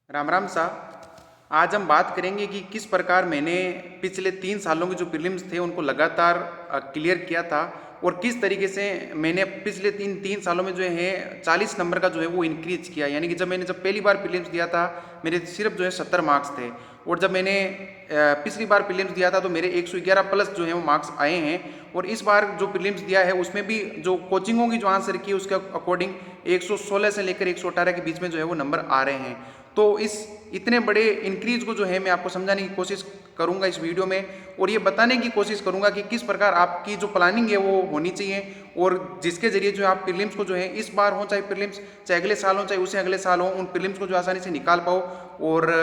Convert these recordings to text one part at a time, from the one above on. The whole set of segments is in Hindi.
राम राम साहब। आज हम बात करेंगे कि किस प्रकार मैंने पिछले 3 सालों के जो प्रीलिम्स थे उनको लगातार क्लियर किया था और किस तरीके से मैंने पिछले तीन सालों में जो है 40 नंबर का जो है वो इंक्रीज किया। यानी कि जब पहली बार प्रीलिम्स दिया था मेरे सिर्फ जो है 70 मार्क्स थे और जब मैंने पिछली बार प्रीलिम्स दिया था तो मेरे 111 प्लस जो है वो मार्क्स आए हैं। और इस बार जो प्रीलिम्स दिया है उसमें भी जो कोचिंगों की जो आंसर की उसके अकॉर्डिंग 116 से लेकर 118 के बीच में जो है वो नंबर आ रहे हैं। तो इस इतने बड़े इंक्रीज को जो है मैं आपको समझाने की कोशिश करूंगा इस वीडियो में और ये बताने की कोशिश करूंगा कि किस प्रकार आपकी जो प्लानिंग है वो होनी चाहिए और जिसके जरिए जो आप प्रीलिम्स को जो है इस बार हो चाहे प्रीलिम्स चाहे अगले साल हो चाहे उससे अगले साल हो उन प्रीलिम्स को जो आसानी से निकाल पाओ और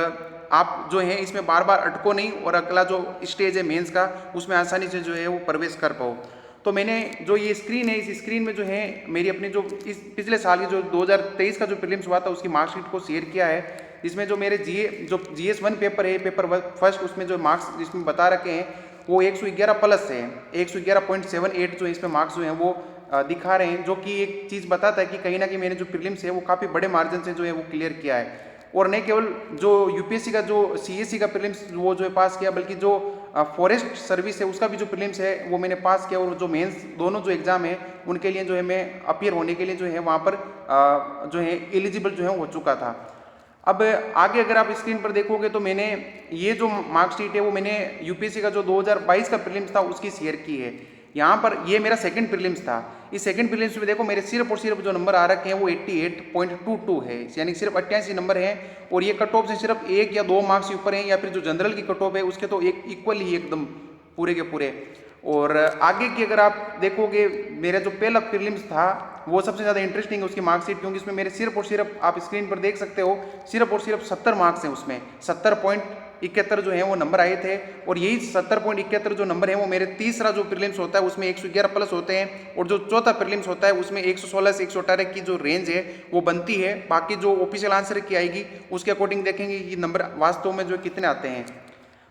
आप जो है इसमें बार बार अटको नहीं और अगला जो स्टेज है मेंस का उसमें आसानी से जो है वो प्रवेश कर पाओ। तो मैंने जो ये स्क्रीन है इस स्क्रीन में जो है मेरी अपनी जो इस पिछले साल की जो 2023 का जो प्रीलिम्स हुआ था उसकी मार्कशीट को शेयर किया है। इसमें जो मेरे GS1 पेपर है पेपर फर्स्ट उसमें जो मार्क्स जिसमें बता रखे हैं वो 111 प्लस है। 111.78 जो इसमें मार्क्स जो हैं वो दिखा रहे हैं, जो कि एक चीज़ बताता है कि कहीं ना कहीं मैंने जो प्रीलिम्स है वो काफ़ी बड़े मार्जिन से जो है वो क्लियर किया है। और नहीं केवल जो यूपीएससी का जो सीएससी का प्रीलिम्स वो जो है पास किया बल्कि जो फॉरेस्ट सर्विस है उसका भी जो प्रीलिम्स है वो मैंने पास किया और जो मेंस दोनों जो एग्जाम है उनके लिए जो है मैं अपीयर होने के लिए जो है वहाँ पर जो है एलिजिबल जो है हो चुका था। अब आगे अगर आप स्क्रीन पर देखोगे तो मैंने ये जो मार्कशीट है वो मैंने यूपीएससी का जो 2022 का प्रीलिम्स था उसकी शेयर की है। यहाँ पर ये मेरा सेकंड प्रीलिम्स था। इस सेकंड प्रीलिम्स में देखो मेरे सिर्फ और सिर्फ जो नंबर आ रखे हैं वो 88.22 है, यानी सिर्फ 88 नंबर हैं और ये कट ऑफ से सिर्फ 1 या 2 मार्क्स ऊपर हैं या फिर जो जनरल की कट ऑफ है उसके तो एक इक्वल ही एकदम पूरे के पूरे। और आगे की अगर आप देखोगे मेरा जो पहला प्रीलिम्स था वो सबसे ज़्यादा इंटरेस्टिंग है उसकी मार्कशीट, क्योंकि इसमें मेरे सिर्फ और सिर्फ आप स्क्रीन पर देख सकते हो सिर्फ और सिर्फ 70 मार्क्स हैं, उसमें 70.71 जो है वो नंबर आए थे। और यही 70.71 जो नंबर है वो मेरे तीसरा जो प्रीलिम्स होता है उसमें 111 प्लस होते हैं और जो चौथा प्रीलिम्स होता है उसमें 116 से 118 की जो रेंज है वो बनती है। बाकी जो ऑफिशियल आंसर की आएगी उसके अकॉर्डिंग देखेंगे कि नंबर वास्तव में जो कितने आते हैं।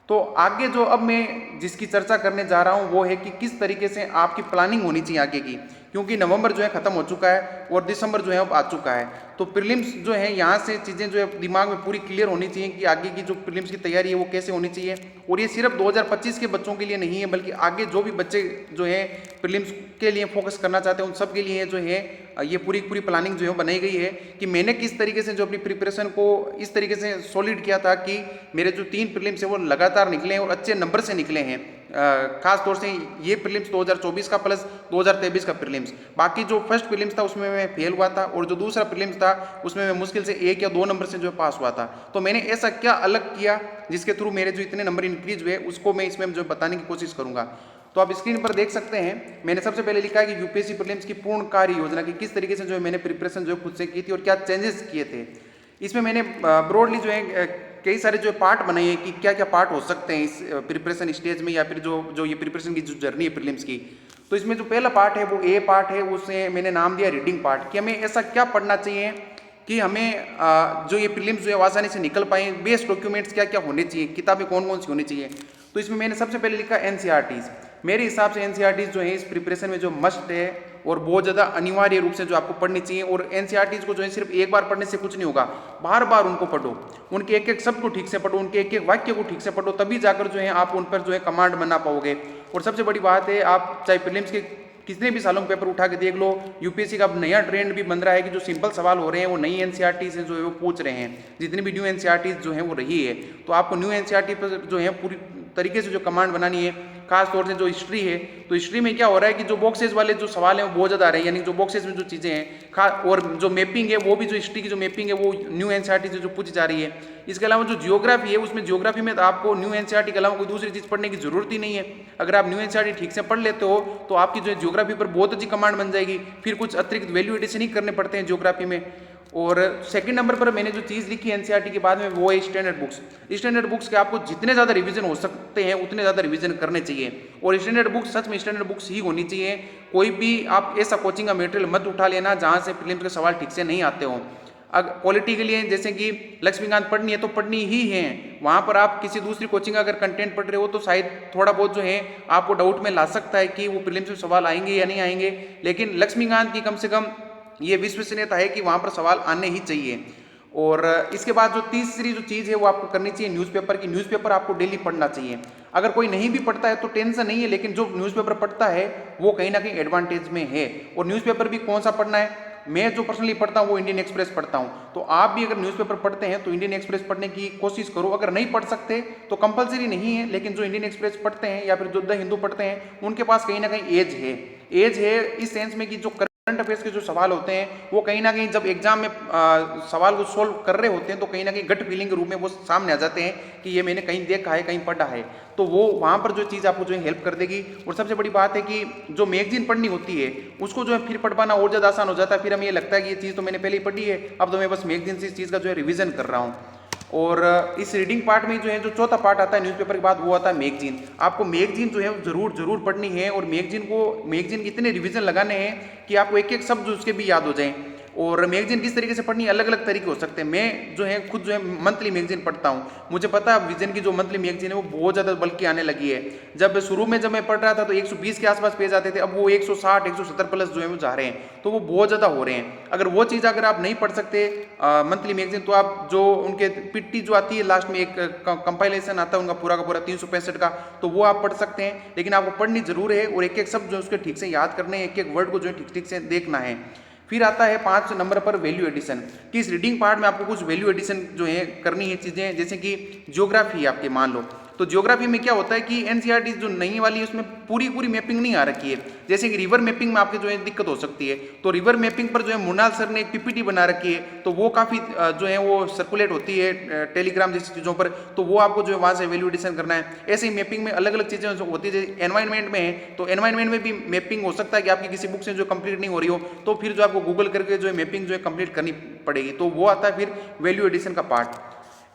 तो आगे जो अब मैं जिसकी चर्चा करने जा रहा हूं वो है कि किस तरीके से आपकी प्लानिंग होनी चाहिए आगे की, क्योंकि नवंबर जो है खत्म हो चुका है और दिसंबर जो है अब आ चुका है। तो प्रीलिम्स जो है यहाँ से चीज़ें जो है दिमाग में पूरी क्लियर होनी चाहिए कि आगे की जो प्रीलिम्स की तैयारी है वो कैसे होनी चाहिए। और ये सिर्फ 2025 के बच्चों के लिए नहीं है बल्कि आगे जो भी बच्चे जो है प्रीलिम्स के लिए फोकस करना चाहते हैं उन सब के लिए जो है ये पूरी पूरी प्लानिंग जो है बनाई गई है कि मैंने किस तरीके से जो अपनी प्रिपरेशन को इस तरीके से सॉलिड किया था कि मेरे जो 3 प्रीलिम्स है वो लगातार निकले और अच्छे नंबर से निकले हैं। खास तौर से ये प्रीलिम्स 2024 का प्लस 2023 का प्रीलिम्स। बाकी जो फर्स्ट प्रीलिम्स था उसमें मैं फेल हुआ था और जो दूसरा प्रीलिम्स था उसमें मैं मुश्किल से 1 या 2 नंबर से जो है पास हुआ था। तो मैंने ऐसा क्या अलग किया जिसके थ्रू मेरे जो इतने नंबर इंक्रीज हुए उसको मैं इसमें जो बताने की कोशिश करूंगा। तो आप स्क्रीन पर देख सकते हैं मैंने सबसे पहले लिखा है कि यूपीएससी प्रीलिम्स की पूर्ण कार्य योजना की किस तरीके से जो है मैंने प्रिपरेशन जो है खुद से की थी और क्या चेंजेस किए थे। इसमें मैंने ब्रॉडली जो है कई सारे जो पार्ट बनाए हैं कि क्या क्या पार्ट हो सकते हैं इस प्रिपरेशन स्टेज में या फिर जो ये प्रिपरेशन की जो जर्नी है प्रीलिम्स की। तो इसमें जो पहला पार्ट है वो ए पार्ट है, उसे मैंने नाम दिया रीडिंग पार्ट, कि हमें ऐसा क्या पढ़ना चाहिए कि हमें जो ये प्रीलिम्स जो है आसानी से निकल पाए। बेस्ड डॉक्यूमेंट्स क्या क्या होने चाहिए, किताबें कौन कौन सी होनी चाहिए। तो इसमें मैंने सबसे पहले लिखा एनसीईआरटीज। मेरे हिसाब से एनसीईआरटीज जो है इस प्रिपरेशन में जो मस्ट है और बहुत ज़्यादा अनिवार्य रूप से जो आपको पढ़नी चाहिए। और एनसीईआरटीज को जो है सिर्फ एक बार पढ़ने से कुछ नहीं होगा, बार बार उनको पढ़ो, उनके एक एक शब्द को ठीक से पढ़ो, उनके एक एक वाक्य को ठीक से पढ़ो, तभी जाकर जो है आप उन पर जो है कमांड बना पाओगे। और सबसे बड़ी बात है आप चाहे प्रीलिम्स के कितने भी सालों में पेपर उठा के देख लो, यूपीएससी का अब नया ट्रेंड भी बन रहा है कि जो सिंपल सवाल हो रहे हैं वो नई एनसीईआरटी से जो है वो पूछ रहे हैं। जितनी भी न्यू एनसीईआरटी जो है वो रही है तो आपको न्यू एनसीईआरटी पर जो है पूरी तरीके से जो कमांड बनानी है। खास तौर से जो हिस्ट्री है तो हिस्ट्री में क्या हो रहा है कि जो बॉक्सेस वाले जो सवाल हैं वो बहुत ज़्यादा आ रहे हैं, यानी जो बॉक्सेस में जो चीज़ें हैं खास, और जो मैपिंग है वो भी जो हिस्ट्री की जो मैपिंग है वो न्यू एनसीईआरटी से जो पूछी जा रही है। इसके अलावा जो जियोग्राफी है उसमें जियोग्राफी में तो आपको न्यू एनसीईआरटी के अलावा कोई दूसरी चीज़ पढ़ने की जरूरत ही नहीं है। अगर आप न्यू एनसीईआरटी ठीक से पढ़ लेते हो तो आपकी जो जियोग्राफी पर बहुत अच्छी कमांड बन जाएगी, फिर कुछ अतिरिक्त वैल्यू एडिशन ही करने पड़ते हैं जियोग्राफी में। और सेकंड नंबर पर मैंने जो चीज़ लिखी एनसीईआरटी के बाद में वो है स्टैंडर्ड बुक्स। स्टैंडर्ड बुक्स के आपको जितने ज़्यादा रिवीजन हो सकते हैं उतने ज़्यादा रिवीजन करने चाहिए और स्टैंडर्ड बुक्स सच में स्टैंडर्ड बुक्स ही होनी चाहिए। कोई भी आप ऐसा कोचिंग का मटेरियल मत उठा लेना जहाँ से प्रीलिम्स के सवाल ठीक से नहीं आते हों। अगर क्वालिटी के लिए जैसे कि लक्ष्मीकांत पढ़नी है तो पढ़नी ही है, वहाँ पर आप किसी दूसरी कोचिंग का अगर कंटेंट पढ़ रहे हो तो शायद थोड़ा बहुत जो है आपको डाउट में ला सकता है कि वो प्रीलिम्स में सवाल आएंगे या नहीं आएंगे, लेकिन लक्ष्मीकांत की कम से कम ये विश्वसनीयता है कि वहाँ पर सवाल आने ही चाहिए। और इसके बाद जो तीसरी जो चीज़ है वो आपको करनी चाहिए न्यूज़पेपर की। न्यूज़पेपर आपको डेली पढ़ना चाहिए। अगर कोई नहीं भी पढ़ता है तो टेंशन नहीं है, लेकिन जो न्यूज़पेपर पढ़ता है वो कहीं ना कहीं एडवांटेज में है। और न्यूज़पेपर भी कौन सा पढ़ना है, मैं जो पर्सनली पढ़ता हूँ वो इंडियन एक्सप्रेस पढ़ता हूँ। तो आप भी अगर न्यूज़पेपर पढ़ते हैं तो इंडियन एक्सप्रेस पढ़ने की कोशिश करो। अगर नहीं पढ़ सकते तो कंपलसरी नहीं है, लेकिन जो इंडियन एक्सप्रेस पढ़ते हैं या फिर जो द हिंदू पढ़ते हैं उनके पास कहीं ना कहीं एज है इस सेंस में कि जो करंट अफेयर्स के जो सवाल होते हैं वो कहीं ना कहीं जब एग्जाम में सवाल को सोल्व कर रहे होते हैं तो कहीं ना कहीं गट फीलिंग के रूप में वो सामने आ जाते हैं कि ये मैंने कहीं देखा है, कहीं पढ़ा है। तो वो वहाँ पर जो चीज़ आपको जो है हेल्प कर देगी। और सबसे बड़ी बात है कि जो मैगजीन पढ़नी होती है उसको जो है फिर पढ़ पाना और ज़्यादा आसान हो जाता है। फिर हमें ये लगता है कि ये चीज़ तो मैंने पहले ही पढ़ी है, अब तो मैं बस मैगजीन से इस चीज़ का जो है रिविजन कर रहा हूँ। और इस रीडिंग पार्ट में जो है जो चौथा पार्ट आता है न्यूज़पेपर के बाद वो आता है मैगजीन। आपको मैगजीन जो है जरूर पढ़नी है। और मैगजीन के इतने रिवीजन लगाने हैं कि आपको एक एक शब्द उसके भी याद हो जाएं। और मैगजीन किस तरीके से पढ़नी है, अलग अलग तरीके हो सकते हैं। मैं जो है खुद जो है मंथली मैगजीन पढ़ता हूँ। मुझे पता है विजन की जो मंथली मैगजीन है वो बहुत ज़्यादा बल्कि आने लगी है। जब शुरू में जब मैं पढ़ रहा था तो 120 के आसपास पेज आते थे, अब वो 160 170 प्लस जो है वो जा रहे हैं। तो वो बहुत ज़्यादा हो रहे हैं। अगर वो चीज़ अगर आप नहीं पढ़ सकते मंथली मैगजीन, तो आप जो उनके पिट्टी जो आती है लास्ट में एक कंपाइलेशन आता है उनका पूरा का पूरा 365 का, तो वो आप पढ़ सकते हैं। लेकिन आपको पढ़नी जरूर है और एक एक शब्द जो उसके ठीक से याद करने हैं, एक एक वर्ड को जो है ठीक ठीक से देखना है। फिर आता है 5 नंबर पर वैल्यू एडिशन कि इस रीडिंग पार्ट में आपको कुछ वैल्यू एडिशन जो है करनी है चीज़ें। जैसे कि ज्योग्राफी आपके मान लो, तो ज्योग्राफी में क्या होता है कि एनसीईआरटी जो नई वाली है उसमें पूरी मैपिंग नहीं आ रखी है। जैसे कि रिवर मैपिंग में आपके जो है दिक्कत हो सकती है। तो रिवर मैपिंग पर जो है मुनाल सर ने एक पीपीटी बना रखी है, तो वो काफ़ी जो है वो सर्कुलेट होती है टेलीग्राम जैसी चीज़ों पर। तो वो आपको जो है वहाँ से वैल्यू एडिशन करना है। ऐसे ही मैपिंग में अलग अलग चीज़ें होती है। जैसे एनवायरमेंट में है तो एनवायरमेंट में भी मैपिंग हो सकता है कि आपकी किसी बुक से जो कंप्लीट नहीं हो रही हो, तो फिर जो आपको गूगल करके जो है मैपिंग जो है कंप्लीट करनी पड़ेगी। तो वो आता है फिर वैल्यू एडिशन का पार्ट।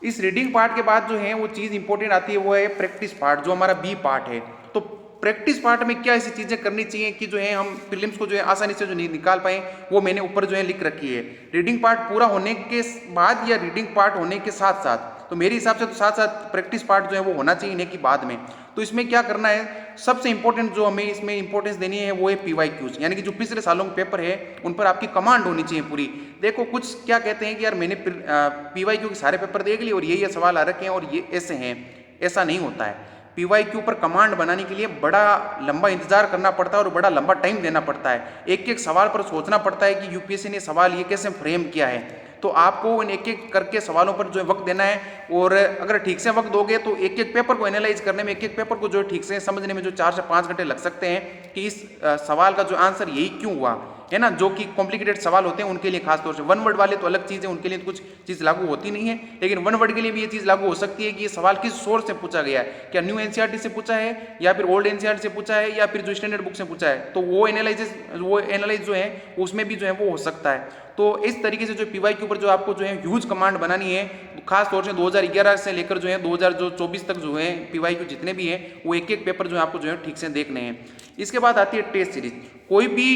इस रीडिंग पार्ट के बाद जो है वो चीज़ इंपॉर्टेंट आती है, वो है प्रैक्टिस पार्ट, जो हमारा बी पार्ट है। तो प्रैक्टिस पार्ट में क्या ऐसी चीज़ें करनी चाहिए कि जो है हम प्रीलिम्स को जो है आसानी से जो निकाल पाएं, वो मैंने ऊपर जो है लिख रखी है। रीडिंग पार्ट पूरा होने के बाद या रीडिंग पार्ट होने के साथ साथ, तो मेरे हिसाब से तो साथ साथ प्रैक्टिस पार्ट जो है वो होना चाहिए इन्हें की बाद में। तो इसमें क्या करना है, सबसे इंपॉर्टेंट जो हमें इसमें इंपॉर्टेंस देनी है वो है पीवाईक्यूज, यानी कि जो पिछले सालों के पेपर है उन पर आपकी कमांड होनी चाहिए पूरी। देखो कुछ क्या कहते हैं कि यार मैंने पीवाईक्यू के सारे पेपर देख लिए और ये सवाल आ रखे हैं और ये ऐसे हैं, ऐसा नहीं होता है। पीवाईक्यू पर कमांड बनाने के लिए बड़ा लंबा इंतजार करना पड़ता है और बड़ा लंबा टाइम देना पड़ता है। एक एक सवाल पर सोचना पड़ता है कि यूपीएससी ने सवाल ये कैसे फ्रेम किया है। तो आपको उन एक एक करके सवालों पर जो है वक्त देना है। और अगर ठीक से वक्त दोगे तो एक एक पेपर को एनालाइज करने में, एक एक पेपर को जो ठीक से समझने में जो 4 से 5 घंटे लग सकते हैं कि इस सवाल का जो आंसर यही क्यों हुआ है ना। जो कि कॉम्प्लिकेटेड सवाल होते हैं उनके लिए खास तौर से, वन वर्ड वाले तो अलग चीज़ है, उनके लिए तो कुछ चीज़ लागू होती नहीं है, लेकिन वन वर्ड के लिए भी ये चीज़ लागू हो सकती है कि ये सवाल किस सोर्स से पूछा गया है। क्या न्यू एनसीईआरटी से पूछा है या फिर ओल्ड एनसीईआरटी से पूछा है या फिर जो स्टैंडर्ड बुक से पूछा है। तो वो एनालाइज जो है उसमें भी जो है वो हो सकता है। तो इस तरीके से जो पीवाईक्यू पर जो आपको जो है ह्यूज कमांड बनानी है, खास तौर से 2011 से लेकर जो है 2024 तक जो है पीवाईक्यू जितने भी हैं वो एक एक पेपर जो है आपको जो है ठीक से देखने हैं। इसके बाद आती है टेस्ट सीरीज। कोई भी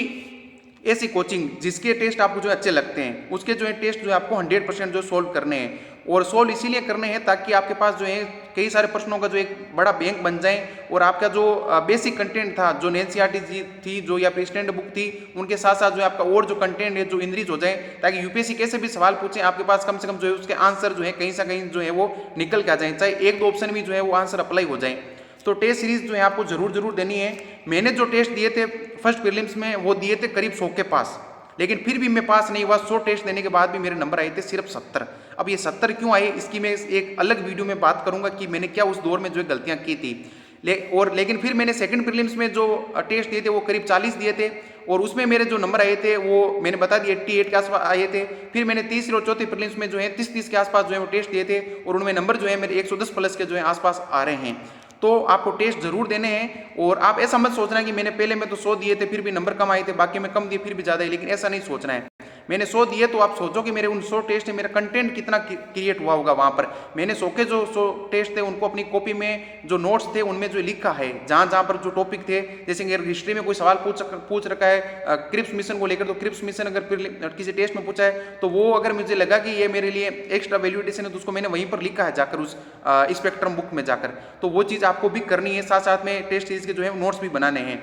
ऐसी कोचिंग जिसके टेस्ट आपको जो अच्छे लगते हैं उसके जो है टेस्ट जो है आपको 100% जो सोल्व करने हैं। और सोल्व इसीलिए करने हैं ताकि आपके पास जो है कई सारे प्रश्नों का जो एक बड़ा बैंक बन जाए और आपका जो बेसिक कंटेंट था, जो एनसीईआरटी थी जो या फिर स्टैंडर्ड बुक थी, उनके साथ साथ जो है आपका और जो कंटेंट है जो इंक्रीज हो जाए, ताकि यूपीएससी कैसे भी सवाल पूछे आपके पास कम से कम जो है उसके आंसर जो है कहीं से कहीं जो है वो निकल के आ जाए, चाहे एक दो ऑप्शन भी जो है वो आंसर अप्लाई हो जाए। तो टेस्ट सीरीज जो है आपको जरूर देनी है। मैंने जो टेस्ट दिए थे फर्स्ट प्रीलिम्स में वो दिए थे करीब 100 के पास, लेकिन फिर भी मैं पास नहीं हुआ। 100 टेस्ट देने के बाद भी मेरे नंबर आए थे सिर्फ 70। अब ये 70 क्यों आए इसकी मैं एक अलग वीडियो में बात करूंगा कि मैंने क्या उस दौर में जो गलतियां की थी। लेकिन फिर मैंने सेकंड प्रीलिम्स में जो टेस्ट दिए थे वो करीब 40 दिए थे और उसमें मेरे जो नंबर आए थे वो मैंने बता दिया 88 के आसपास आए थे। फिर मैंने तीसरी और चौथी प्रीलिम्स में जो है 30 के आसपास जो है वो टेस्ट दिए थे और उनमें नंबर जो है मेरे 110 प्लस के जो है आसपास आ रहे हैं। तो आपको टेस्ट जरूर देने हैं। और आप ऐसा मत सोचना कि मैंने पहले में तो 100 दिए थे फिर भी नंबर कम आए थे, बाकी में कम दिए फिर भी ज़्यादा है, लेकिन ऐसा नहीं सोचना है। मैंने 100 दिए तो आप सोचो कि मेरे उन 100 टेस्ट में मेरा कंटेंट कितना क्रिएट हुआ होगा। वहाँ पर मैंने 100 के जो 100 टेस्ट थे उनको अपनी कॉपी में जो नोट्स थे उनमें जो लिखा है, जहाँ जहाँ पर जो टॉपिक थे, जैसे कि हिस्ट्री में कोई सवाल पूछ रखा है क्रिप्स मिशन को लेकर, तो क्रिप्स मिशन अगर किसी टेस्ट में पूछा है तो वो अगर मुझे लगा कि ये मेरे लिए एक्स्ट्रा वैल्यू एडिशन है तो उसको मैंने वहीं पर लिखा है जाकर उस स्पेक्ट्रम बुक में जाकर। तो वो चीज़ आपको भी करनी है, साथ साथ में टेस्ट सीरीज के जो है नोट्स भी बनाने हैं।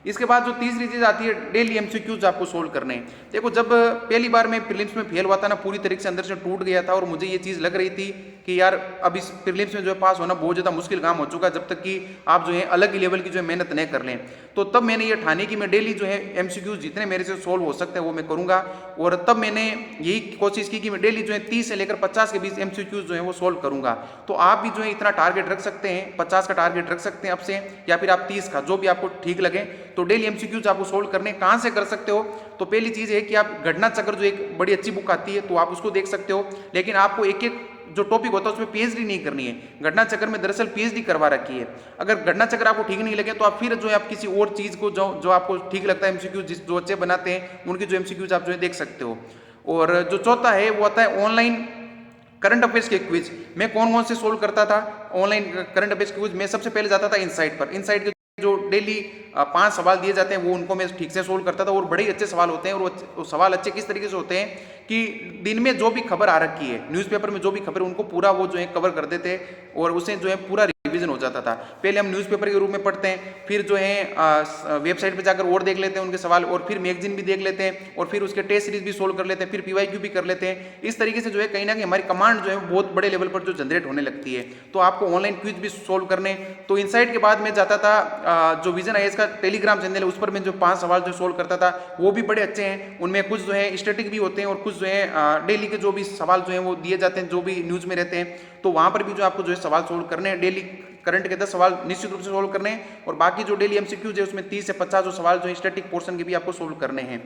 इसके बाद जो तीसरी चीज़ आती है डेली एमसीक्यूज आपको सोल्व करने हैं। देखो जब पहली बार मैं प्रीलिम्स में फेल हुआ था ना, पूरी तरीके से अंदर से टूट गया था और मुझे ये चीज़ लग रही थी कि यार अब इस प्रीलिम्स में जो है पास होना बहुत ज़्यादा मुश्किल काम हो चुका है जब तक कि आप जो है अलग ही लेवल की जो है मेहनत नहीं कर लें। तो तब मैंने ये ठानी कि मैं डेली जो है एमसीक्यूज जितने मेरे से सोल्व हो सकते हैं वो मैं करूँगा। और तब मैंने यही कोशिश की कि मैं डेली जो है 30 से लेकर 50 के बीच एमसीक्यूज जो है वो सोल्व करूँगा। तो आप भी जो है इतना टारगेट रख सकते हैं, 50 का टारगेट रख सकते हैं अब से, या फिर आप 30 का, जो भी आपको ठीक लगे। तो डेली एमसीक्यूज आपको सोल्व करने कहाँ से कर सकते हो? तो पहली चीज़ है कि आप घटना चक्र, जो एक बड़ी अच्छी बुक आती है, तो आप उसको देख सकते हो। लेकिन आपको एक एक जो टॉपिक होता है उसमें पीएचडी नहीं करनी है। घटना चक्र में दरअसल पीएचडी करवा रखी है। अगर घटना चक्र आपको ठीक नहीं लगे तो आप फिर जो है आप किसी और चीज़ को जो आपको ठीक लगता है एमसीक्यूज जो अच्छे बनाते हैं उनकी जो एमसीक्यूज आप जो है देख सकते हो। और जो चौथा है वो आता है ऑनलाइन करंट अफेयर्स के क्विज। मैं कौन से सोल्व करता था ऑनलाइन करंट अफेयर्स के क्विज? मैं सबसे पहले जाता था इनसाइट पर। इनसाइट के जो डेली 5 सवाल दिए जाते हैं वो उनको मैं ठीक से सोल्व करता था और बड़े अच्छे सवाल होते हैं। और वो सवाल अच्छे किस तरीके से होते हैं कि दिन में जो भी खबर आ रखी है, न्यूज़पेपर में जो भी खबर, उनको पूरा वो जो है कवर कर देते और उसे जो है पूरा रिवीजन हो जाता था। पहले हम न्यूज़पेपर के रूप में पढ़ते हैं, फिर जो है वेबसाइट पे जाकर और देख लेते हैं उनके सवाल, और फिर मैगजीन भी देख लेते हैं, और फिर उसके टेस्ट सीरीज भी सोल्व कर लेते हैं, फिर पीवाईक्यू भी कर लेते हैं। इस तरीके से जो है कहीं ना कहीं हमारी कमांड जो है बहुत बड़े लेवल पर जो जनरेट होने लगती है। तो आपको ऑनलाइन क्विज भी सोल्व करने। तो इनसाइट के बाद मैं जाता था जो विजन आईएएस का टेलीग्राम चैनल है उस पर मैं जो 5 सवाल जो सोल्व करता था वो भी बड़े अच्छे हैं। उनमें कुछ जो है स्टैटिक भी होते हैं और कुछ जो है डेली के जो भी सवाल जो है वो दिए जाते हैं जो भी न्यूज़ में रहते हैं। तो वहाँ पर भी जो आपको जो है सवाल सोल्व करने हैं। डेली करंट के 10 सवाल निश्चित रूप से सोल्व करने हैं, और बाकी जो डेली एमसीक्यूज है उसमें 30 से 50 जो सवाल जो स्टैटिक पोर्शन के भी आपको सोल्व करने हैं।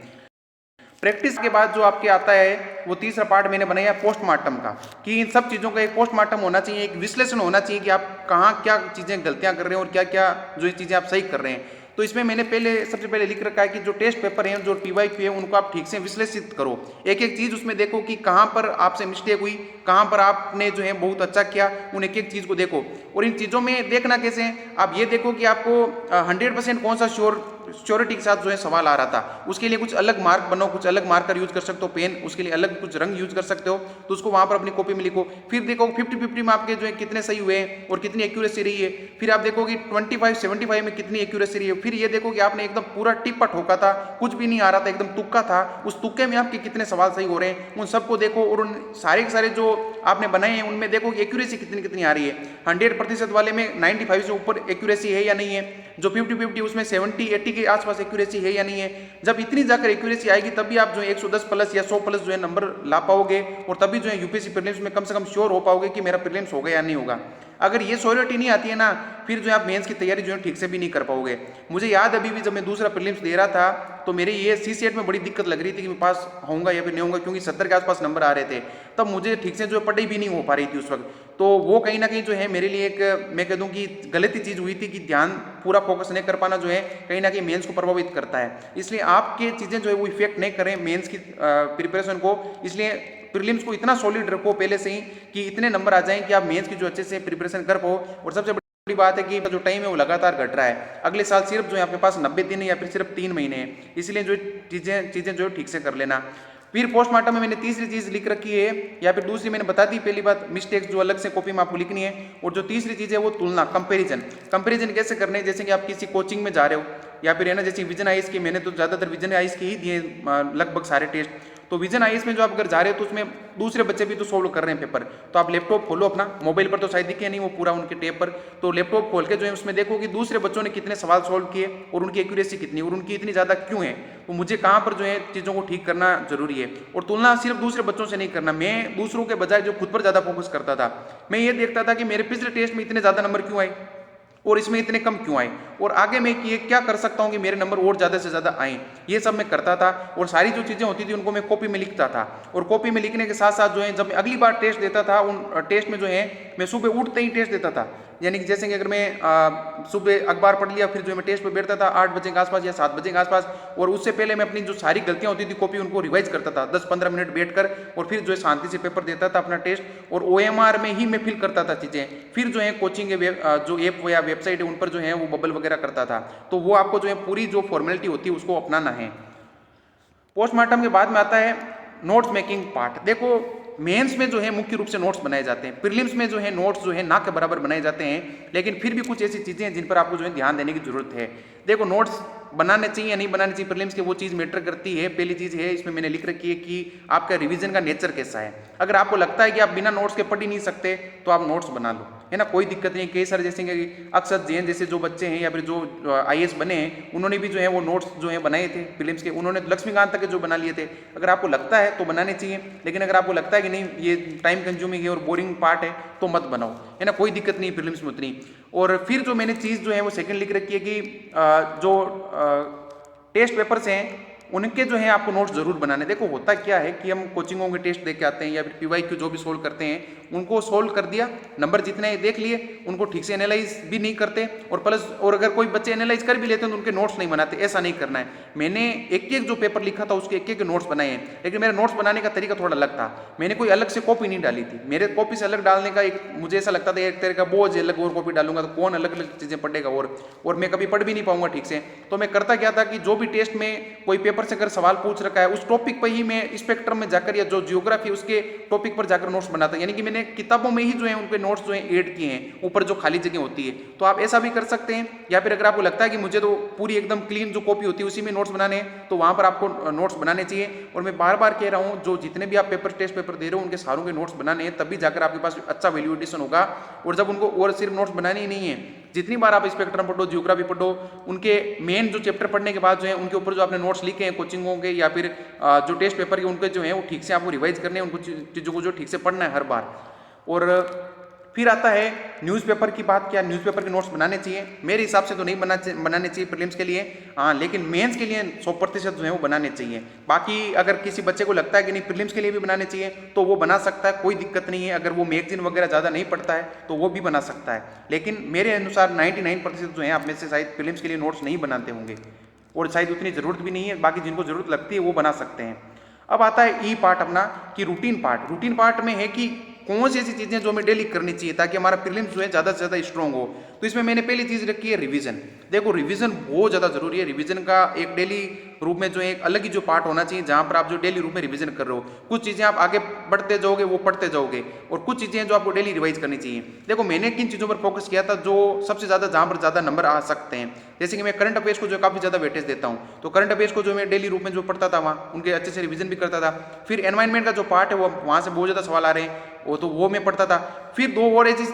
प्रैक्टिस के बाद जो आपके आता है वो तीसरा पार्ट मैंने बनाया पोस्टमार्टम का, कि इन सब चीज़ों का एक पोस्टमार्टम होना चाहिए, एक विश्लेषण होना चाहिए कि आप कहाँ क्या चीज़ें गलतियाँ कर रहे हैं और क्या क्या जो चीज़ें आप सही कर रहे हैं। तो इसमें मैंने सबसे पहले लिख रखा है कि जो टेस्ट पेपर हैं, जो पीवाईक्यू है, उनको आप ठीक से विश्लेषित करो। एक एक चीज़ उसमें देखो कि कहाँ पर आपसे मिस्टेक हुई, कहाँ पर आपने जो है बहुत अच्छा किया, उन एक एक चीज़ को देखो। और इन चीज़ों में देखना कैसे है, आप ये देखो कि आपको 100% कौन सा श्योरिटी के साथ जो है सवाल आ रहा था। उसके लिए कुछ अलग मार्क बनाओ, कुछ अलग मार्कर यूज कर सकते हो, पेन, उसके लिए अलग कुछ रंग यूज कर सकते हो, तो उसको वहां पर अपनी कॉपी में लिखो। फिर देखो 50-50 में आपके जो है कितने सही हुए हैं और कितनी एक्यूरेसी रही है। फिर आप देखो कि 25-75 में कितनी एक्यूरेसी रही है। फिर ये देखो कि आपने एकदम पूरा टिप्पा ठोका था, कुछ भी नहीं आ रहा था, एकदम तुक्का था, उस तुक्के में आपके कितने सवाल सही हो रहे हैं, उन सबको देखो। और उन सारे के सारे जो आपने बनाए हैं उनमें देखो कि एक्यूरेसी कितनी कितनी आ रही है। 100% वाले में 95 से ऊपर एक्यूरेसी है या नहीं है, जो 50-50 उसमें 70-80 के आसपास एक्यूरेसी है या नहीं है। जब इतनी जाकर एक्यूरेसी आएगी तभी आप जो है 110 प्लस या 100 प्लस जो है नंबर ला पाओगे, और तभी जो है यूपीएससी प्रीलिम्स में कम से कम श्योर हो पाओगे कि मेरा प्रीलिम्स होगा या नहीं होगा। अगर ये श्योरिटी नहीं आती है ना, फिर जो है आप मेंस की तैयारी जो है ठीक से भी नहीं कर पाओगे। मुझे याद अभी भी जब मैं दूसरा प्रीलिम्स दे रहा था तो मेरे ये सीसीएट में बड़ी दिक्कत लग रही थी कि मैं पास होऊंगा या फिर नहीं होऊंगा, क्योंकि 70 के आसपास नंबर आ रहे थे। तब मुझे ठीक से जो पढ़ाई भी नहीं हो पा रही थी उस वक्त। तो वो कहीं ना कहीं जो है मेरे लिए एक, मैं कह दूं कि गलत ही चीज़ हुई थी कि ध्यान पूरा फोकस नहीं कर पाना जो है कहीं ना कहीं मेंस को प्रभावित करता है। इसलिए आपके चीज़ें जो है वो इफेक्ट नहीं करें मेंस की प्रिपरेशन को। इसलिए प्रीलिम्स को इतना सॉलिड रखो पहले से ही कि इतने नंबर आ जाएं कि आप मेंस की जो अच्छे से प्रिपरेशन कर पाओ। और सबसे बड़ी बात है कि जो टाइम है वो लगातार घट रहा है। अगले साल सिर्फ जो है आपके पास 90 दिन है या फिर सिर्फ 3 महीने हैं, इसलिए जो चीज़ें जो है ठीक से कर लेना। फिर पोस्टमार्टम में मैंने तीसरी चीज़ लिख रखी है, या फिर दूसरी मैंने बता दी पहली बात, मिस्टेक्स जो अलग से कॉपी में आपको लिखनी है। और जो तीसरी चीज़ है वो तुलना, कंपैरिजन कैसे करने हैं। जैसे कि आप किसी कोचिंग में जा रहे हो या फिर है ना, जैसे विजन आईएएस की, मैंने तो ज़्यादातर विजन आईएएस के ही दिए लगभग सारे टेस्ट। तो विजन आईएएस में जो आप अगर जा रहे हो तो उसमें दूसरे बच्चे भी तो सोल्व कर रहे हैं पेपर। तो आप लैपटॉप खोलो अपना, मोबाइल पर तो शायद दिखे नहीं वो पूरा उनके टैब पर, तो लैपटॉप खोल के जो है उसमें देखो कि दूसरे बच्चों ने कितने सवाल सोल्व किए और उनकी एक्यूरेसी कितनी और उनकी इतनी ज़्यादा क्यों है। तो मुझे कहाँ पर जो है चीज़ों को ठीक करना जरूरी है। और तुलना सिर्फ दूसरे बच्चों से नहीं करना। मैं दूसरों के बजाय जो खुद पर ज़्यादा फोकस करता था, मैं ये देखता था कि मेरे पिछले टेस्ट में इतने ज़्यादा नंबर क्यों आए और इसमें इतने कम क्यों आए, और आगे मैं ये क्या कर सकता हूँ कि मेरे नंबर और ज़्यादा से ज़्यादा आए। ये सब मैं करता था और सारी जो चीज़ें होती थी उनको मैं कॉपी में लिखता था। और कॉपी में लिखने के साथ साथ जो है जब मैं अगली बार टेस्ट देता था, उन टेस्ट में जो है मैं सुबह उठते ही टेस्ट देता था। यानी कि जैसे कि अगर मैं सुबह अखबार पढ़ लिया, फिर जो मैं टेस्ट पे बैठता था 8 बजे के आसपास या 7 बजे के आसपास, और उससे पहले मैं अपनी जो सारी गलतियां होती थी कॉपी उनको रिवाइज करता था 10-15 मिनट बैठकर, और फिर जो है शांति से पेपर देता था अपना टेस्ट। और ओएमआर में ही मैं फिल करता था चीज़ें। फिर जो है कोचिंग के जो ऐप या वेबसाइट है उन पर जो है वो बबल वगैरह करता था। तो वो आपको जो है पूरी जो फॉर्मेलिटी होती है उसको अपनाना है। पोस्टमार्टम के बाद में आता है नोट्स मेकिंग पार्ट। देखो मेंस में जो है मुख्य रूप से नोट्स बनाए जाते हैं, प्रीलिम्स में जो है नोट्स जो है ना के बराबर बनाए जाते हैं, लेकिन फिर भी कुछ ऐसी चीज़ें हैं जिन पर आपको जो है ध्यान देने की जरूरत है। देखो नोट्स बनाने चाहिए या नहीं बनाने चाहिए प्रीलिम्स के, वो चीज़ मैटर करती है। पहली चीज़ है इसमें मैंने लिख रखी है कि आपका रिवीजन का नेचर कैसा है। अगर आपको लगता है कि आप बिना नोट्स के पढ़ ही नहीं सकते तो आप नोट्स बना लो, है ना, कोई दिक्कत नहीं। कई सारे जैसे कि अक्षत जैन जैसे जो बच्चे हैं या फिर जो IAS बने हैं, उन्होंने भी जो है वो नोट्स जो है बनाए थे प्रीलिम्स के, उन्होंने लक्ष्मीकांत तक के जो बना लिए थे। अगर आपको लगता है तो बनाने चाहिए, लेकिन अगर आपको लगता है कि नहीं ये टाइम कंज्यूमिंग है और बोरिंग पार्ट है तो मत बनाओ, है ना, कोई दिक्कत नहीं प्रीलिम्स में उतनी। और फिर जो मैंने चीज़ जो है वो सेकंड लिख रखी है कि जो टेस्ट पेपर्स हैं उनके जो है आपको नोट्स जरूर बनाने। देखो होता क्या है कि हम कोचिंगों के टेस्ट देके आते हैं या फिर PYQ जो भी सोल्व करते हैं उनको सोल्व कर दिया, नंबर जितने देख लिए, उनको ठीक से एनालाइज भी नहीं करते, और प्लस और अगर कोई बच्चे एनालाइज कर भी लेते हैं तो उनके नोट्स नहीं बनाते। ऐसा नहीं करना है। मैंने एक एक जो पेपर लिखा था उसके एक एक नोट्स बनाए हैं, लेकिन मेरा नोट्स बनाने का तरीका थोड़ा अलग था। मैंने कोई अलग से कॉपी नहीं डाली थी। मेरे कॉपी से अलग डालने का एक मुझे ऐसा लगता था एक तरह का बोझ, अलग और कॉपी डालूंगा तो कौन अलग अलग चीज़ें पढ़ेगा और मैं कभी पढ़ भी नहीं पाऊंगा ठीक से। तो मैं करता क्या था कि जो भी टेस्ट में कोई पेपर से अगर सवाल पूछ रखा है उस टॉपिक पर ही मैं स्पेक्ट्रम में जाकर या जो जियोग्राफी उसके टॉपिक पर जाकर नोट्स बनाता, यानी कि मैंने किताबों में ही जो है उनके नोट्स जो है ऐड किए हैं ऊपर जो खाली जगह होती है। तो आप ऐसा भी कर सकते हैं, या फिर अगर आपको लगता है कि मुझे तो पूरी एकदम क्लीन जो कॉपी होती है उसी में नोट्स बनाने हैं तो वहां पर आपको नोट्स बनाने चाहिए। और मैं बार बार कह रहा हूं जो जितने भी आप टेस्ट पेपर दे रहे हो उनके सारों के नोट्स बनाने हैं, तभी जाकर आपके पास अच्छा वैल्यू एडिशन होगा। और जब उनको और सिर्फ नोट्स बनाने ही नहीं है, जितनी बार आप स्पेक्ट्रम पढ़ो, जियोग्राफी पढ़ो, उनके मेन जो चैप्टर पढ़ने के बाद जो है उनके ऊपर जो आपने नोट्स लिखे हैं कोचिंगों के या फिर जो टेस्ट पेपर के, उनके जो है वो ठीक से आपको रिवाइज करने हैं, उनको चीज़ों को जो ठीक से पढ़ना है हर बार। और फिर आता है न्यूज़पेपर की बात। क्या न्यूज़पेपर के नोट्स बनाने चाहिए? मेरे हिसाब से तो नहीं बनाने चाहिए प्रीलिम्स के लिए, हाँ, लेकिन मेंस के लिए 100% जो है वो बनाने चाहिए। बाकी अगर किसी बच्चे को लगता है कि नहीं प्रीलिम्स के लिए भी बनाने चाहिए तो वो बना सकता है, कोई दिक्कत नहीं है। अगर वो मैगजीन वगैरह ज़्यादा नहीं पढ़ता है तो वो भी बना सकता है, लेकिन मेरे अनुसार 99% जो है आप में से शायद प्रीलिम्स के लिए नोट्स नहीं बनाते होंगे, और शायद उतनी ज़रूरत भी नहीं है। बाकी जिनको ज़रूरत लगती है वो बना सकते हैं। अब आता है पार्ट अपना कि रूटीन पार्ट। रूटीन पार्ट में है कि कौन सी ऐसी चीज़ें जो हमें डेली करनी चाहिए ताकि हमारा प्रीलिम्स जो है ज़्यादा से ज़्यादा स्ट्रॉन्ग हो। तो इसमें मैंने पहली चीज़ रखी है रिवीजन। देखो रिवीजन बहुत ज़्यादा जरूरी है। रिवीजन का एक डेली रूप में जो एक अलग ही जो पार्ट होना चाहिए जहाँ पर आप जो डेली रूप में रिवीजन कर रहे हो। कुछ चीज़ें आप आगे बढ़ते जाओगे वो पढ़ते जाओगे, और कुछ चीज़ें जो आपको डेली रिवाइज करनी चाहिए। देखो मैंने किन चीज़ों पर फोकस किया था जो सबसे ज़्यादा जहाँ पर ज़्यादा नंबर आ सकते हैं, जैसे कि मैं करंट अफेयर्स को जो काफ़ी ज़्यादा वेटेज देता हूँ, तो करंट अफेयर्स को जो मैं डेली रूप में जो पढ़ता था वहाँ उनके अच्छे से रिवीजन भी करता था। फिर एनवायरमेंट का जो पार्ट है वो वहाँ से बहुत ज़्यादा सवाल आ रहे हैं वो मैं पढ़ता था। फिर दो और ऐसी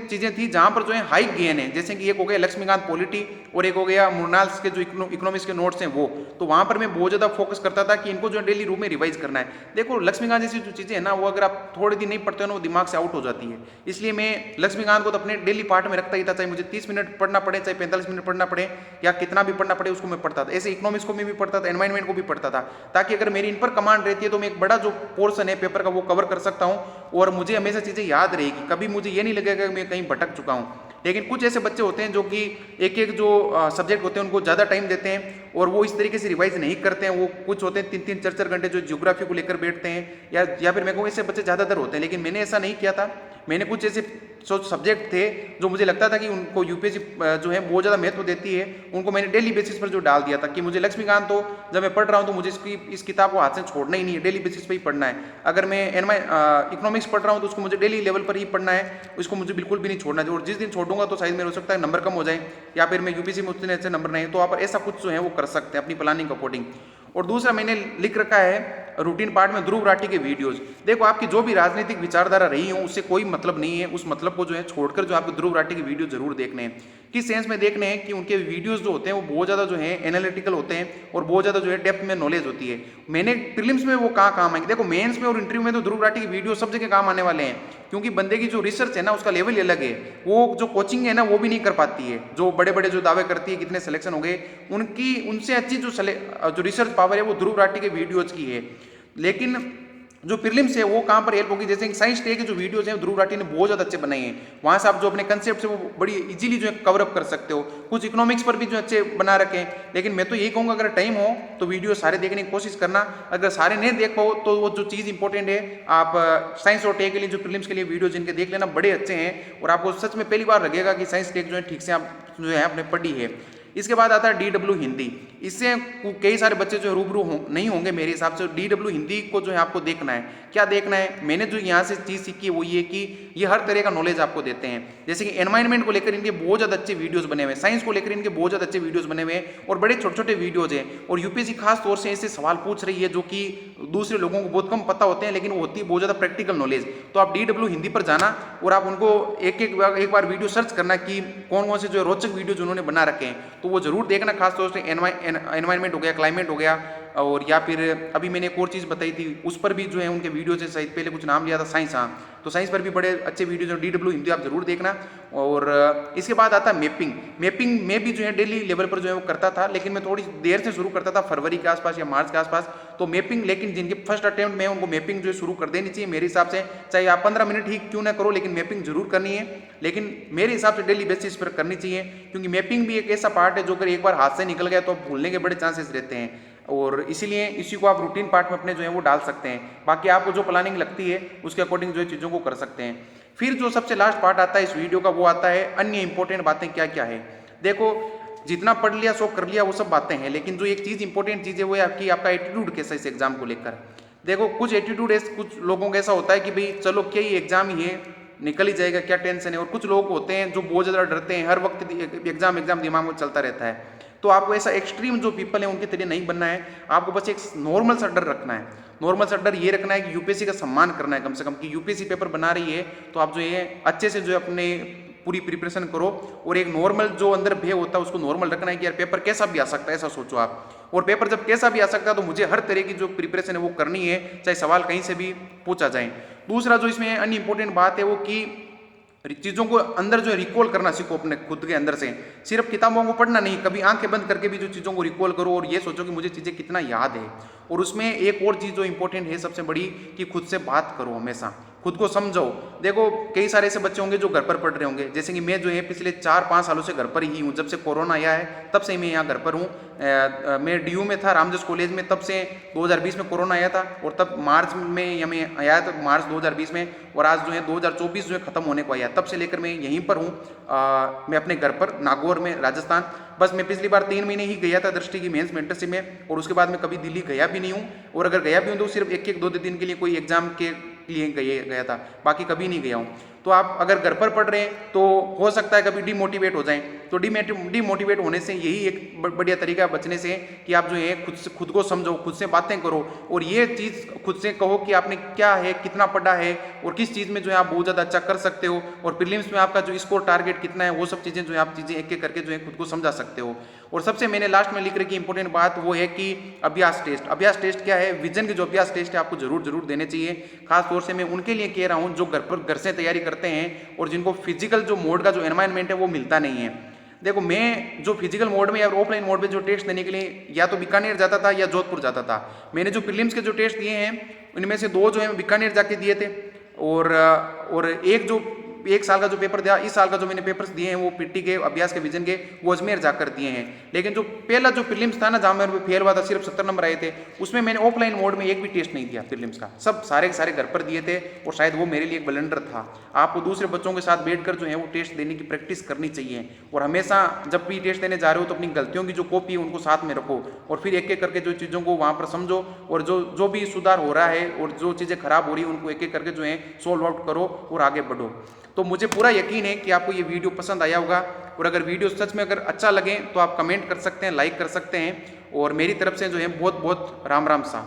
चीज़ें थी जहाँ पर जो है हाई गेन है, जैसे कि एक हो गया लक्ष्मीकांत पॉलिटी और एक हो गया मुरनाल्स के जो इकोनॉमिक्स के नोट्स हैं वो। तो वहाँ पर मैं बहुत ज़्यादा फोकस करता था कि इनको जो डेली रूप में रिवाइज करना है। देखो लक्ष्मीकांत जैसी जो चीज़ें हैं ना वो अगर आप थोड़े दिन नहीं पढ़ते हो ना वो दिमाग से आउट हो जाती है। इसलिए मैं लक्ष्मीकांत को तो अपने डेली पार्ट में रखता ही था, चाहे मुझे 30 मिनट पढ़ना पड़े चाहे 45 मिनट पढ़ना पड़े या कितना भी पढ़ना पड़े उसको मैं पढ़ता था। ऐसे इकोनॉमिक्स को मैं भी पढ़ता था, एनवायरमेंट को भी पढ़ता था, ताकि अगर मेरी इन पर कमांड रहती है तो मैं एक बड़ा जो पोर्शन है पेपर का वो कवर कर सकता हूँ और मुझे हमेशा चीज़ें याद रहेगी। कभी मुझे ये नहीं लगेगा कि मैं कहीं भटक चुका हूँ। लेकिन कुछ ऐसे बच्चे होते हैं जो कि एक एक जो सब्जेक्ट होते हैं उनको ज़्यादा टाइम देते हैं और वो इस तरीके से रिवाइज नहीं करते हैं। वो कुछ होते हैं 3-3 4-4 घंटे जो ज्योग्राफी को लेकर बैठते हैं या फिर मैं कहूँ ऐसे बच्चे ज़्यादातर होते हैं। लेकिन मैंने ऐसा नहीं किया था। मैंने कुछ ऐसे सब्जेक्ट थे जो मुझे लगता था कि उनको यूपीएससी जो है बहुत ज़्यादा महत्व देती है, उनको मैंने डेली बेसिस पर जो डाल दिया था कि मुझे लक्ष्मीकांत तो जब मैं पढ़ रहा हूँ तो मुझे इस किताब को हाथ से छोड़ना ही नहीं है, डेली बेसिस पर ही पढ़ना है। अगर मैं इकोनॉमिक्स पढ़ रहा हूँ तो उसको मुझे डेली लेवल पर ही पढ़ना है, उसको मुझे बिल्कुल भी नहीं छोड़ना है। और जिस दिन छोड़ूंगा तो शायद मेरे हो सकता है नंबर कम हो जाए या फिर मैं यूपीएससी में उतने अच्छे नंबर नहीं। तो आप ऐसा कुछ जो है वो कर सकते हैं अपनी प्लानिंग अकॉर्डिंग। और दूसरा मैंने लिख रखा है रूटीन पार्ट में ध्रुव राठी के वीडियोस। देखो आपकी जो भी राजनीतिक विचारधारा रही हो उससे कोई मतलब नहीं है, उस मतलब को जो है छोड़कर जो आपको ध्रुव राठी के वीडियो जरूर देखने हैं। किस सेंस में देखने हैं कि उनके वीडियोस जो होते हैं वो बहुत ज़्यादा जो है एनालिटिकल होते हैं और बहुत ज़्यादा जो है डेप्थ में नॉलेज होती है। मैंने प्रीलिम्स में वो कहाँ काम आएंगे, देखो मेंस में और इंटरव्यू में तो ध्रुव राठी के वीडियो सब जगह काम आने वाले हैं, क्योंकि बंदे की जो रिसर्च है ना उसका लेवल ही अलग है। वो जो कोचिंग है ना वो भी नहीं कर पाती है, जो बड़े बड़े जो दावे करती है कितने सिलेक्शन हो गए उनकी, उनसे अच्छी जो रिसर्च पावर है वो ध्रुव राठी के वीडियोज की है। लेकिन जो प्रीलिम्स है वो कहाँ पर हेल्प होगी, जैसे कि साइंस टे के जो वीडियोस हैं ध्रुव राठी ने बहुत ज़्यादा अच्छे बनाए हैं। वहाँ से आप जो अपने कंसेप्ट है वो बड़ी इजीली जो है कवर अप कर सकते हो। कुछ इकोनॉमिक्स पर भी जो अच्छे बना रखे हैं। लेकिन मैं तो यही कहूँगा अगर टाइम हो तो वीडियो सारे देखने की कोशिश करना। अगर सारे नहीं देख पाओ तो वो जो चीज़ इंपॉर्टेंट है आप साइंस और टेक के लिए जो प्रीलिम्स के लिए वीडियो जिनके देख लेना बड़े अच्छे हैं और आपको सच में पहली बार लगेगा कि साइंस टेक जो है ठीक से आप जो है आपने पढ़ी है। इसके बाद आता है DW हिंदी। इससे कई सारे बच्चे जो रूबरू नहीं होंगे मेरे हिसाब से। DW हिंदी को जो है आपको देखना है। क्या देखना है, मैंने जो यहाँ से चीज़ सीखी है वो ये कि ये हर तरह का नॉलेज आपको देते हैं। जैसे कि एनवायरनमेंट को लेकर इनके बहुत ज़्यादा अच्छे वीडियोस बने हुए हैं, साइंस को लेकर इनके बहुत ज़्यादा अच्छे वीडियोस बने हुए हैं और बड़े छोटे छोटे वीडियोज हैं। और यूपीएससी खास तौर से ऐसे सवाल पूछ रही है जो कि दूसरे लोगों को बहुत कम पता होते हैं, लेकिन वो होती है बहुत ज़्यादा प्रैक्टिकल नॉलेज। तो आप DW हिंदी पर जाना और आप उनको एक बार वीडियो सर्च करना कि कौन कौन से जो रोचक वीडियोज उन्होंने बना रखे हैं, तो वो जरूर देखना। खासतौर से एनवायरनमेंट हो गया, क्लाइमेट हो गया, और या फिर अभी मैंने एक और चीज़ बताई थी उस पर भी जो है उनके वीडियो से शायद पहले कुछ नाम लिया था, साइंस। हाँ, तो साइंस पर भी बड़े अच्छे वीडियो DW हिंदी आप जरूर देखना। और इसके बाद आता है मैपिंग। मैपिंग में भी जो है डेली लेवल पर जो है वो करता था, लेकिन मैं थोड़ी देर से शुरू करता था, फरवरी के आसपास या मार्च के आसपास। तो मैपिंग, लेकिन जिनके फर्स्ट अटेम्प्ट में उनको मैपिंग जो है शुरू कर देनी चाहिए मेरे हिसाब से। चाहे आप 15 मिनट ही क्यों ना करो, लेकिन मैपिंग जरूर करनी है। लेकिन मेरे हिसाब से डेली बेसिस पर करनी चाहिए, क्योंकि मैपिंग भी एक ऐसा पार्ट है जो अगर एक बार हाथ से निकल गया तो भूलने के बड़े चांसेस रहते हैं। और इसीलिए इसी को आप रूटीन पार्ट में अपने जो है वो डाल सकते हैं। बाकी आपको जो प्लानिंग लगती है उसके अकॉर्डिंग जो है चीज़ों को कर सकते हैं। फिर जो सबसे लास्ट पार्ट आता है इस वीडियो का, वो आता है अन्य इंपॉर्टेंट बातें क्या क्या है। देखो, जितना पढ़ लिया सो कर लिया वो सब बातें हैं, लेकिन जो एक चीज़ इंपॉर्टेंट चीज़ है वो है आपका एटीट्यूड कैसा इस एग्जाम को लेकर। देखो, कुछ एटीट्यूड है, कुछ लोगों का ऐसा होता है कि भाई चलो क्या ही एग्जाम ही है, निकल ही जाएगा, क्या टेंशन है। और कुछ लोग होते हैं जो बहुत ज़्यादा डरते हैं, हर वक्त एग्जाम दिमाग में चलता रहता है। तो आपको ऐसा एक्सट्रीम जो पीपल है उनके तरह नहीं बनना है। आपको बस एक नॉर्मल सा डर रखना है। नॉर्मल सा डर ये रखना है कि यूपीएससी का सम्मान करना है कम से कम, कि यूपीएससी पेपर बना रही है तो आप जो है अच्छे से जो है अपने पूरी प्रिपरेशन करो। और एक नॉर्मल जो अंदर भय होता है उसको नॉर्मल रखना है कि यार पेपर कैसा भी आ सकता है, ऐसा सोचो आप। और पेपर जब कैसा भी आ सकता है तो मुझे हर तरह की जो प्रिपरेशन है वो करनी है, चाहे सवाल कहीं से भी पूछा जाए। दूसरा जो इसमें अन्य इंपॉर्टेंट बात है वो कि चीज़ों को अंदर जो है रिकॉल करना सीखो अपने खुद के अंदर से। सिर्फ किताबों को पढ़ना नहीं, कभी आंखें बंद करके भी जो चीज़ों को रिकॉल करो और ये सोचो कि मुझे चीज़ें कितना याद है। और उसमें एक और चीज़ जो इंपॉर्टेंट है सबसे बड़ी, कि खुद से बात करो, हमेशा खुद को समझो। देखो, कई सारे ऐसे बच्चे होंगे जो घर पर पढ़ रहे होंगे, जैसे कि मैं जो है पिछले 4-5 सालों से घर पर ही हूँ। जब से कोरोना आया है तब से मैं यहाँ घर पर हूँ। मैं DU में था, रामजस कॉलेज में, तब से 2020 में कोरोना आया था और तब मार्च में या मैं आया था, मार्च 2020 में। और आज जो है 2024 जो है ख़त्म होने को आया, तब से लेकर मैं यहीं पर हूँ। मैं अपने घर पर नागौर में, राजस्थान। बस मैं पिछली बार 3 महीने ही गया था दृष्टि की मेंस मेंटरशिप में, और उसके बाद मैं कभी दिल्ली गया भी नहीं हूँ। और अगर गया भी हूँ तो सिर्फ 1-2 दिन के लिए कोई एग्जाम के लिए गया था, बाकी कभी नहीं गया हूँ। तो आप अगर घर पर पढ़ रहे हैं तो हो सकता है कभी डिमोटिवेट हो जाएं। तो डिमोटिवेट होने से यही एक बढ़िया तरीका बचने से कि आप जो है खुद को समझो, खुद से बातें करो और ये चीज़ खुद से कहो कि आपने क्या है, कितना पढ़ा है और किस चीज़ में जो है आप बहुत ज़्यादा अच्छा कर सकते हो, और प्रीलिम्स में आपका जो स्कोर टारगेट कितना है, वो सब चीज़ें जो है आप चीज़ें एक एक करके जो है खुद को समझा सकते हो। और सबसे मैंने लास्ट में लिख रखी इंपॉर्टेंट बात वो है कि अभ्यास टेस्ट। अभ्यास टेस्ट क्या है? विजन के जो अभ्यास टेस्ट है आपको जरूर देने चाहिए। खास तौर से मैं उनके लिए कह रहा हूँ जो घर से तैयारी करते हैं और जिनको फिजिकल जो मोड का जो एनवायरनमेंट है वो मिलता नहीं है। देखो, मैं जो फिजिकल मोड में या ऑफलाइन मोड में जो टेस्ट देने के लिए या तो बीकानेर जाता था या जोधपुर जाता था। मैंने जो प्रीलिम्स के जो टेस्ट दिए हैं उनमें से 2 जो है बीकानेर जाके दिए थे, और एक जो 1 साल का जो पेपर दिया, इस साल का जो मैंने पेपर्स दिए हैं वो पीटी के, अभ्यास के, विजन के, वो अजमेर जाकर दिए हैं। लेकिन जो पहला जो प्रीलिम्स था ना, जहाँ मैं फेल हुआ था, सिर्फ 70 नंबर आए थे, उसमें मैंने ऑफलाइन मोड में एक भी टेस्ट नहीं दिया प्रीलिम्स का। सब सारे के सारे घर पर दिए थे, और शायद वो मेरे लिए एक ब्लंडर था। आपको दूसरे बच्चों के साथ बैठकर जो है वो टेस्ट देने की प्रैक्टिस करनी चाहिए, और हमेशा जब भी टेस्ट देने जा रहे हो तो अपनी गलतियों की जो कॉपी है उनको साथ में रखो, और फिर एक एक करके जो चीज़ों को वहाँ पर समझो, और जो भी सुधार हो रहा है और जो चीज़ें खराब हो रही है उनको एक एक करके जो है सोल्व आउट करो और आगे बढ़ो। तो मुझे पूरा यकीन है कि आपको ये वीडियो पसंद आया होगा, और अगर वीडियो सच में अगर अच्छा लगे तो आप कमेंट कर सकते हैं, लाइक कर सकते हैं, और मेरी तरफ से जो है बहुत बहुत राम राम सा।